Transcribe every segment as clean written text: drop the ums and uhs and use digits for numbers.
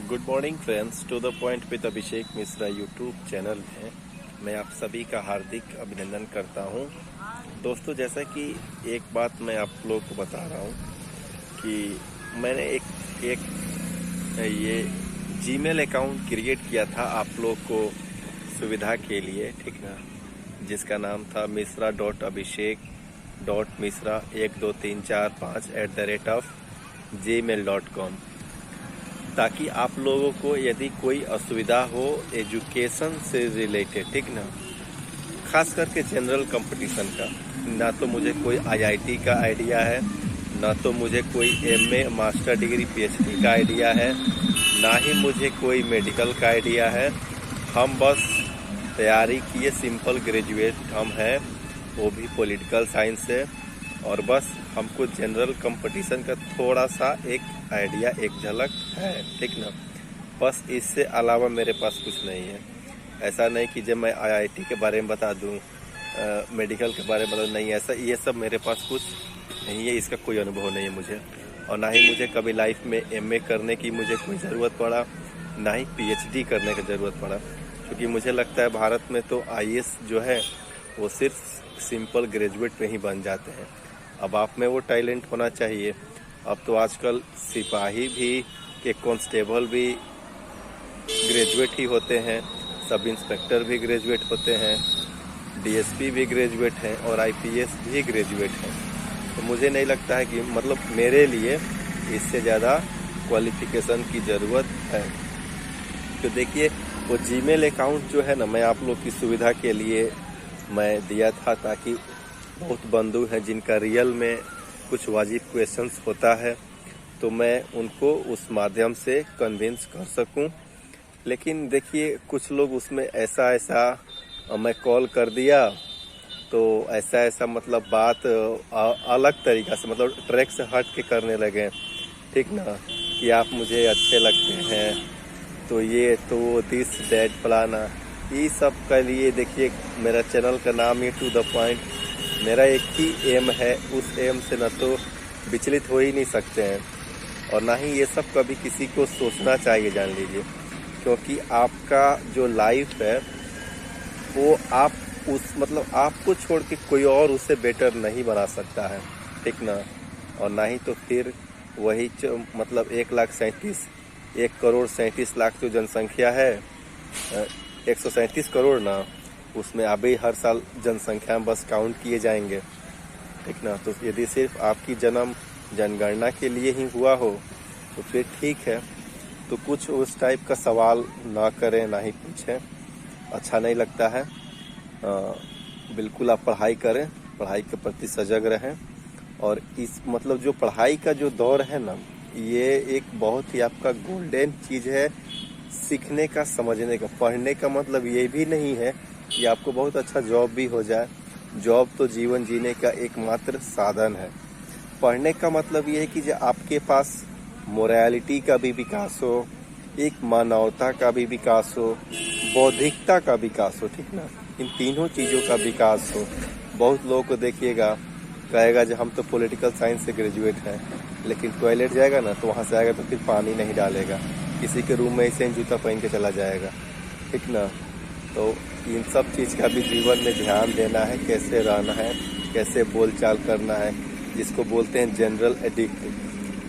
Good morning friends, to the point with Abhishek Mishra YouTube channel में मैं आप सभी का हार्दिक अभिनंदन करता हूं। दोस्तों, जैसा कि एक बात मैं आप लोगों को बता रहा हूं कि मैंने एक ये जीमेल अकाउंट क्रिएट किया था आप लोग को सुविधा के लिए, ठीक ना, जिसका नाम था misra.abhishek.misra12345@gmail.com, ताकि आप लोगों को यदि कोई असुविधा हो एजुकेशन से रिलेटेड, ठीक ना, खास करके जनरल कंपटीशन का, ना तो मुझे कोई आईआईटी का आइडिया है, ना तो मुझे कोई एमए मास्टर डिग्री पीएचडी का आइडिया है, ना ही मुझे कोई मेडिकल का आइडिया है। हम बस तैयारी किए, सिंपल ग्रेजुएट हम हैं, वो भी पॉलिटिकल साइंस से, और बस हमको जनरल कंपटीशन का थोड़ा सा एक आइडिया, एक झलक है, ठीक ना। बस इससे अलावा मेरे पास कुछ नहीं है। ऐसा नहीं कि जब मैं आईआईटी के बारे में बता दूं, मेडिकल के बारे में बता दूं, नहीं, ऐसा ये सब मेरे पास कुछ नहीं है। इसका कोई अनुभव नहीं है मुझे, और ना ही मुझे कभी लाइफ में एमए करने की मुझे कोई ज़रूरत पड़ा, ना ही पीएचडी करने की ज़रूरत पड़ा, क्योंकि मुझे लगता है भारत में तो आईएएस जो है वो सिर्फ सिंपल ग्रेजुएट में ही बन जाते हैं। अब आप में वो टैलेंट होना चाहिए। अब तो आजकल सिपाही भी, एक कांस्टेबल भी ग्रेजुएट ही होते हैं, सब इंस्पेक्टर भी ग्रेजुएट होते हैं, डीएसपी भी ग्रेजुएट हैं, और आईपीएस भी ग्रेजुएट हैं। तो मुझे नहीं लगता है कि मतलब मेरे लिए इससे ज़्यादा क्वालिफिकेशन की ज़रूरत है। तो देखिए, वो जीमेल अकाउंट जो है ना, मैं आप लोग की सुविधा के लिए मैं दिया था, ताकि बहुत बंधु हैं जिनका रियल में कुछ वाजिब क्वेश्चंस होता है, तो मैं उनको उस माध्यम से कन्विंस कर सकूं। लेकिन देखिए, कुछ लोग उसमें ऐसा मैं कॉल कर दिया तो ऐसा मतलब बात अलग तरीका से, मतलब ट्रैक से हट के करने लगे, ठीक ना, कि आप मुझे अच्छे लगते हैं, तो ये तो दिस दैट फलाना, ये सब के लिए देखिए मेरा चैनल का नाम ही टू द पॉइंट। मेरा एक ही एम है, उस एम से न तो विचलित हो ही नहीं सकते हैं, और ना ही ये सब कभी किसी को सोचना चाहिए, जान लीजिए, क्योंकि आपका जो लाइफ है वो आप उस मतलब आपको छोड़ के कोई और उसे बेटर नहीं बना सकता है, ठीक ना। और ना ही तो फिर वही मतलब 1,37,1,37,00,000 जो जनसंख्या है, 137 करोड़ ना, उसमें अभी हर साल जनसंख्या बस काउंट किए जाएंगे, ठीक ना। तो यदि सिर्फ आपकी जन्म जनगणना के लिए ही हुआ हो तो फिर ठीक है, तो कुछ उस टाइप का सवाल ना करें, ना ही पूछें, अच्छा नहीं लगता है। बिल्कुल आप पढ़ाई करें, पढ़ाई के प्रति सजग रहें, और इस मतलब जो पढ़ाई का जो दौर है ना, ये एक बहुत ही आपका गोल्डन चीज़ है, सीखने का, समझने का। पढ़ने का मतलब ये भी नहीं है कि आपको बहुत अच्छा जॉब भी हो जाए। जॉब तो जीवन जीने का एकमात्र साधन है। पढ़ने का मतलब ये है कि जो आपके पास मोरालिटी का भी विकास हो, एक मानवता का भी विकास हो, बौद्धिकता का विकास हो, ठीक ना, इन तीनों चीज़ों का विकास हो। बहुत लोगों को देखिएगा, कहेगा जो हम तो पॉलिटिकल साइंस से ग्रेजुएट हैं, लेकिन टॉयलेट जाएगा ना तो वहाँ से आएगा तो फिर पानी नहीं डालेगा, किसी के रूम में ऐसे ही जूता पहन के चला जाएगा, ठीक ना। तो इन सब चीज़ का भी जीवन में ध्यान देना है, कैसे रहना है, कैसे बोलचाल करना है, जिसको बोलते हैं जनरल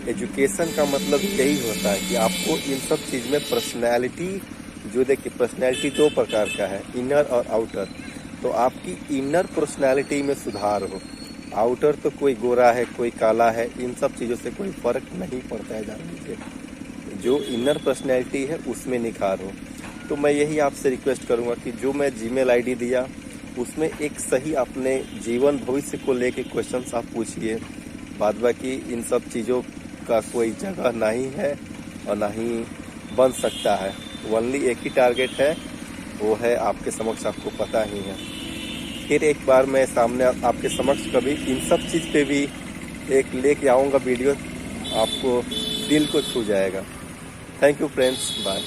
एजुकेशन का मतलब यही होता है कि आपको इन सब चीज़ में पर्सनैलिटी, जो देखिए पर्सनैलिटी 2 प्रकार का है, इनर और आउटर। तो आपकी इनर पर्सनैलिटी में सुधार हो। आउटर तो कोई गोरा है, कोई काला है, इन सब चीज़ों से कोई फ़र्क नहीं पड़ता है, जान लीजिए। जो इनर पर्सनैलिटी है उसमें निखार हो। तो मैं यही आपसे रिक्वेस्ट करूंगा कि जो मैं जीमेल आईडी दिया उसमें एक सही अपने जीवन भविष्य को लेके क्वेश्चंस आप पूछिए। बाद बाकी इन सब चीज़ों का कोई जगह नहीं है और ना ही बन सकता है। ओनली एक ही टारगेट है, वो है आपके समक्ष, आपको पता ही है। फिर एक बार मैं सामने आपके समक्ष कभी इन सब चीज़ पे भी एक लेके आऊँगा वीडियो, आपको दिल को छू जाएगा। Thank you friends, bye.